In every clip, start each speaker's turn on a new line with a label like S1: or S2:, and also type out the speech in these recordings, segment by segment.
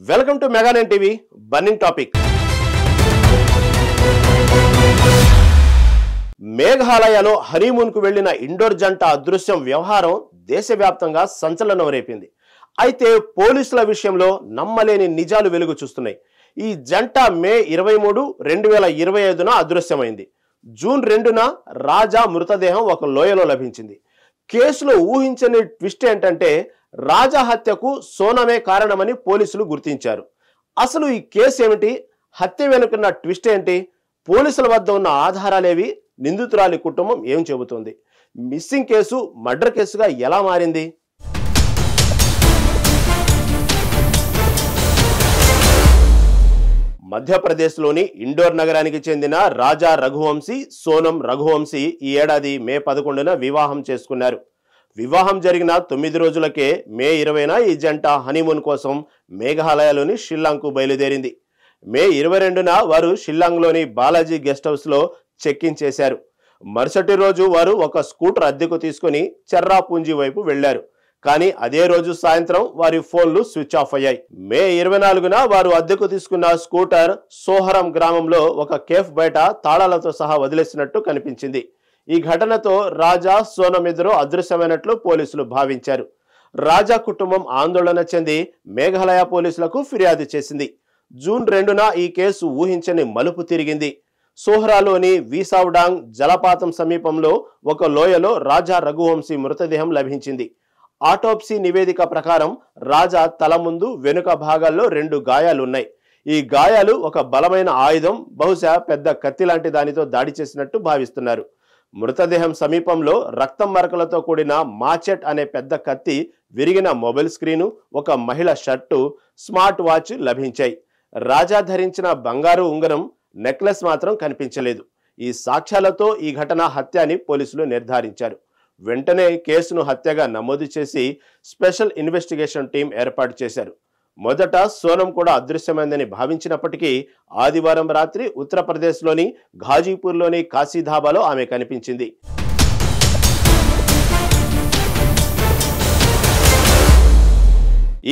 S1: Welcome to Meganine TV burning topic. మేఘాలయలో honeymoon కు వెళ్లిన ఇండోర్ జంట అదృశ్యం వ్యవహారం దేశవ్యాప్తంగా సంచలనం రేపింది. అయితే పోలీసుల విషయంలో నమ్మలేని నిజాలు వెలుగు చూస్తున్నాయి. ఈ జంట మే 23, 2025న అదృశ్యమైంది. జూన్ 2న రాజా మృతదేహం ఒక లోయలో లభించింది. కేసులో ఊహించని ట్విస్ట్ ఏంటంటే రాజా హత్యకు సోనమే కారణమని పోలీసులు గుర్తించారు. అసలు ఈ కేసు ఏమిటి? హత్య వెనుకున్న ట్విస్ట్ ఏంటి? పోలీసుల వద్ద ఉన్న ఆధారాలేవి? నిందితురాలి కుటుంబం ఏం చెబుతోంది? మిస్సింగ్ కేసు మర్డర్ కేసుగా ఎలా మారింది? మధ్యప్రదేశ్లోని ఇండోర్ నగరానికి చెందిన రాజా రఘువంశీ, సోనం రఘువంశీ ఈ ఏడాది మే 11న వివాహం చేసుకున్నారు. వివాహం జరిగిన 9 రోజులకే మే 20న ఈ జంట హనీమూన్ కోసం మేఘాలయలోని షిల్లాంగ్కు బయలుదేరింది. మే 22న వారు షిల్లాంగ్లోని బాలాజీ గెస్ట్ హౌస్లో చెక్ ఇన్ చేశారు. మరుసటి రోజు వారు ఒక స్కూటర్ అద్దెకు తీసుకుని చెర్రాపుంజీ వైపు వెళ్లారు. కానీ అదే రోజు సాయంత్రం వారి ఫోన్లు స్విచ్ ఆఫ్ అయ్యాయి. మే 24న వారు అద్దెకు తీసుకున్న స్కూటర్ సోహరం గ్రామంలో ఒక కేఫ్ బయట తాళాలతో సహా వదిలేసినట్టు కనిపించింది. ఈ ఘటనతో రాజా, సోనం ఇద్దరు అదృశ్యమైనట్లు పోలీసులు భావించారు. రాజా కుటుంబం ఆందోళన చెంది మేఘాలయ పోలీసులకు ఫిర్యాదు చేసింది. జూన్ 2న ఈ కేసు ఊహించని మలుపు తిరిగింది. సోహరాలోని వీసావ్డాంగ్ జలపాతం సమీపంలో ఒక లోయలో రాజా రఘువంశీ మృతదేహం లభించింది. ఆటోప్సీ నివేదిక ప్రకారం రాజా తల ముందు, వెనుక భాగాల్లో 2 గాయాలున్నాయి. ఈ గాయాలు ఒక బలమైన ఆయుధం, బహుశా పెద్ద కత్తి లాంటి దానితో దాడి చేసినట్టు భావిస్తున్నారు. మృతదేహం సమీపంలో రక్తం మరకలతో కూడిన మాచెట్ అనే పెద్ద కత్తి, విరిగిన మొబైల్ స్క్రీను, ఒక మహిళ షర్టు, స్మార్ట్ వాచ్ లభించాయి. రాజా ధరించిన బంగారు ఉంగరం, నెక్లెస్ మాత్రం కనిపించలేదు. ఈ సాక్ష్యాలతో ఈ ఘటన హత్య అని పోలీసులు నిర్ధారించారు. వెంటనే కేసును హత్యగా నమోదు చేసి స్పెషల్ ఇన్వెస్టిగేషన్ టీం ఏర్పాటు చేశారు. మొదట సోనం కూడా అదృశ్యమైందని భావించినప్పటికీ ఆదివారం రాత్రి ఉత్తరప్రదేశ్లోని ఘాజీపూర్లోని కాశీధాబాలో ఆమె కనిపించింది.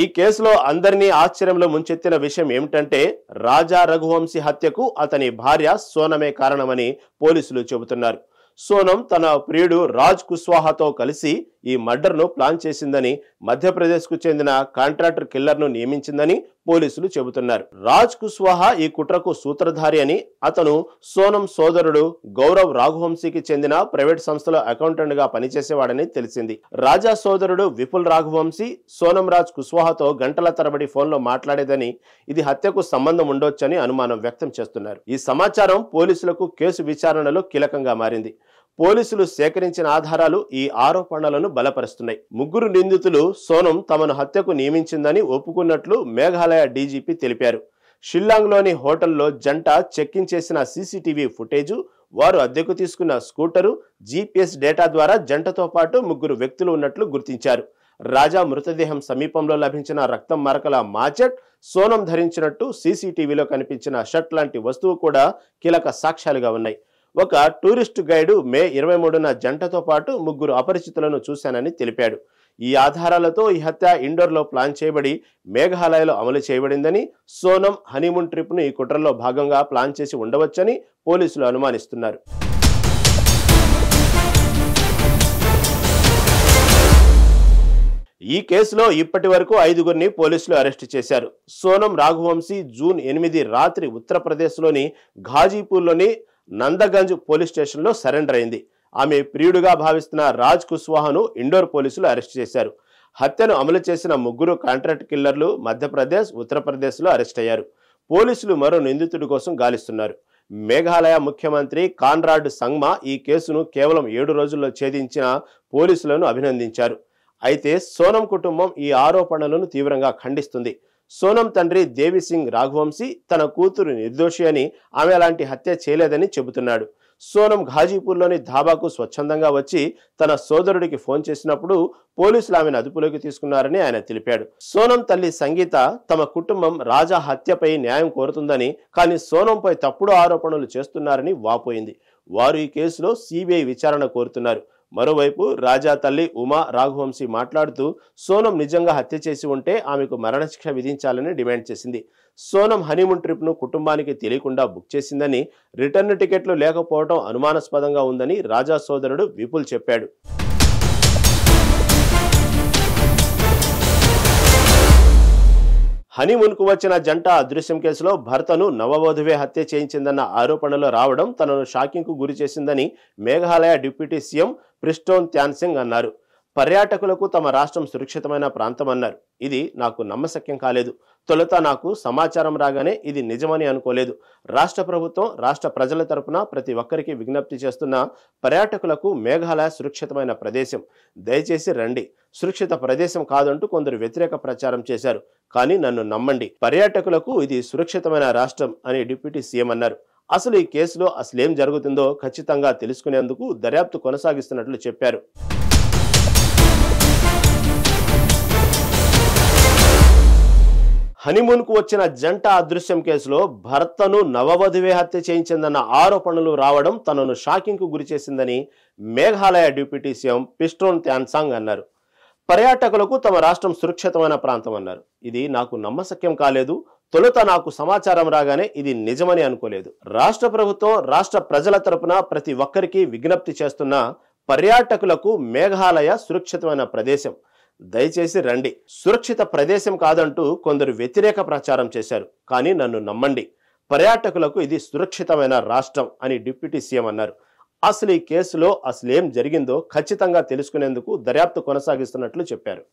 S1: ఈ కేసులో అందరినీ ఆశ్చర్యంలో ముంచెత్తిన విషయం ఏమిటంటే రాజా రఘువంశీ హత్యకు అతని భార్య సోనమే కారణమని పోలీసులు చెబుతున్నారు. సోనం తన ప్రియుడు రాజ్ కుష్వాహాతో కలిసి ఈ మర్డర్ను ప్లాన్ చేసిందని, మధ్యప్రదేశ్కు చెందిన కాంట్రాక్టర్ కిల్లర్ను నియమించిందని పోలీసులు చెబుతున్నారు. రాజ్ కుష్వాహా ఈ కుట్రకు సూత్రధారి అని, అతను సోనం సోదరుడు గౌరవ్ రఘువంశీకి చెందిన ప్రైవేట్ సంస్థలో అకౌంటెంట్ గా పనిచేసేవాడని తెలిసింది. రాజా సోదరుడు విపుల్ రఘువంశీ సోనం రాజ్ కుష్వాహాతో గంటల తరబడి ఫోన్లో మాట్లాడేదని, ఇది హత్యకు సంబంధం ఉండొచ్చని అనుమానం వ్యక్తం చేస్తున్నారు. ఈ సమాచారం పోలీసులకు కేసు విచారణలో కీలకంగా మారింది. పోలీసులు సేకరించిన ఆధారాలు ఈ ఆరోపణలను బలపరుస్తున్నాయి. 3 నిందితులు సోనం తమను హత్యకు నియమించిందని ఒప్పుకున్నట్లు మేఘాలయ డీజీపీ తెలిపారు. షిల్లాంగ్లోని హోటల్లో జంట చెక్ ఇన్ చేసిన సీసీటీవీ ఫుటేజు, వారు అద్దెకు తీసుకున్న స్కూటరు, జీపీఎస్ డేటా ద్వారా జంటతో పాటు 3 వ్యక్తులు ఉన్నట్లు గుర్తించారు. రాజా మృతదేహం సమీపంలో లభించిన రక్తం మరకల మాచెట్, సోనం ధరించినట్టు సీసీటీవీలో కనిపించిన షర్ట్ లాంటి వస్తువు కూడా కీలక సాక్ష్యాలుగా ఉన్నాయి. ఒక టూరిస్ట్ గైడు మే 23న జంటతో పాటు 3 అపరిచితులను చూశానని తెలిపాడు. ఈ ఆధారాలతో ఈ హత్య ఇండోర్లో ప్లాన్ చేయబడి మేఘాలయలో అమలు చేయబడిందని, సోనం హనీమూన్ ట్రిప్ను ఈ కుట్రలో భాగంగా ప్లాన్ చేసి ఉండవచ్చని పోలీసులు అనుమానిస్తున్నారు. ఈ కేసులో ఇప్పటి వరకు 5గురిని పోలీసులు అరెస్టు చేశారు. సోనం రఘువంశీ జూన్ 8 రాత్రి ఉత్తరప్రదేశ్లోని ఘాజీపూర్లోని నందగంజ్ పోలీస్ స్టేషన్లో సరెండర్ అయింది. ఆమె ప్రియుడుగా భావిస్తున్న రాజ్ కుష్వాహాను ఇండోర్ పోలీసులు అరెస్ట్ చేశారు. హత్యను అమలు చేసిన 3 కాంట్రాక్ట్ కిల్లర్లు మధ్యప్రదేశ్, ఉత్తరప్రదేశ్లో అరెస్ట్ అయ్యారు. పోలీసులు మరో నిందితుడి కోసం గాలిస్తున్నారు. మేఘాలయ ముఖ్యమంత్రి కాన్రాడ్ సంగ్మా ఈ కేసును కేవలం 7 రోజుల్లో ఛేదించిన పోలీసులను అభినందించారు. అయితే సోనం కుటుంబం ఈ ఆరోపణలను తీవ్రంగా ఖండిస్తుంది. సోనం తండ్రి దేవిసింగ్ రఘువంశీ తన కూతురు నిర్దోషి అని, ఆమె అలాంటి హత్య చేయలేదని చెబుతున్నాడు. సోనం ఘాజీపూర్లోని ధాబాకు స్వచ్ఛందంగా వచ్చి తన సోదరుడికి ఫోన్ చేసినప్పుడు పోలీసులు ఆమెను అదుపులోకి తీసుకున్నారని ఆయన తెలిపాడు. సోనం తల్లి సంగీత తమ కుటుంబం రాజా హత్యపై న్యాయం కోరుతుందని, కానీ సోనంపై తప్పుడు ఆరోపణలు చేస్తున్నారని వాపోయింది. వారు ఈ కేసులో సిబిఐ విచారణ కోరుతున్నారు. మరోవైపు రాజా తల్లి ఉమా రాఘువంశీ మాట్లాడుతూ సోనం నిజంగా హత్య చేసి ఉంటే ఆమెకు మరణశిక్ష విధించాలని డిమాండ్ చేసింది. సోనం హనీమూన్ ట్రిప్ ను కుటుంబానికి తెలియకుండా బుక్ చేసిందని, రిటర్న్ టికెట్లు లేకపోవడం అనుమానాస్పదంగా ఉందని రాజా సోదరుడు విపుల్ చెప్పాడు. హనీమూన్కు వచ్చిన జంట అదృశ్యం కేసులో భర్తను నవవధువే హత్య చేయించిందన్న ఆరోపణలు రావడం తనను షాకింగ్కు గురి చేసిందని మేఘాలయ డిప్యూటీ సీఎం ప్రిస్టోన్ త్యాన్సింగ్ అన్నారు. పర్యాటకులకు తమ రాష్ట్రం సురక్షితమైన ప్రాంతమన్నారు. ఇది నాకు నమ్మశక్యం కాలేదు. తొలుత నాకు సమాచారం రాగానే ఇది నిజమని అనుకోలేదు. రాష్ట్ర ప్రభుత్వం, రాష్ట్ర ప్రజల తరపున ప్రతి ఒక్కరికి విజ్ఞప్తి చేస్తున్న పర్యాటకులకు మేఘాలయ సురక్షితమైన ప్రదేశం. దయచేసి రండి. సురక్షిత ప్రదేశం కాదంటూ కొందరు వ్యతిరేక ప్రచారం చేశారు. కానీ నన్ను నమ్మండి, పర్యాటకులకు ఇది సురక్షితమైన రాష్ట్రం అని డిప్యూటీ సీఎం అన్నారు. అసలు ఈ కేసులో అసలేం జరుగుతుందో ఖచ్చితంగా తెలుసుకునేందుకు దర్యాప్తు కొనసాగిస్తున్నట్లు చెప్పారు. హనీమూన్కు వచ్చిన జంట అదృశ్యం కేసులో భర్తను నవవధువే హత్య చేయించిందన్న ఆరోపణలు రావడం తనను షాకింగ్కు గురి చేసిందని మేఘాలయ డిప్యూటీ సీఎం ప్రిస్టోన్ త్యాన్సాంగ్ అన్నారు. పర్యాటకులకు తమ రాష్ట్రం సురక్షితమైన ప్రాంతం అన్నారు. ఇది నాకు నమ్మశక్యం కాలేదు. తొలుత నాకు సమాచారం రాగానే ఇది నిజమని అనుకోలేదు. రాష్ట్ర ప్రభుత్వం, రాష్ట్ర ప్రజల తరపున ప్రతి ఒక్కరికి విజ్ఞప్తి చేస్తున్న పర్యాటకులకు మేఘాలయ సురక్షితమైన ప్రదేశం. దయచేసి రండి. సురక్షిత ప్రదేశం కాదంటూ కొందరు వ్యతిరేక ప్రచారం చేశారు. కానీ నన్ను నమ్మండి, పర్యాటకులకు ఇది సురక్షితమైన రాష్ట్రం అని డిప్యూటీ సీఎం అన్నారు. అసలు ఈ కేసులో అసలేం జరిగిందో ఖచ్చితంగా తెలుసుకునేందుకు దర్యాప్తు కొనసాగిస్తున్నట్లు చెప్పారు.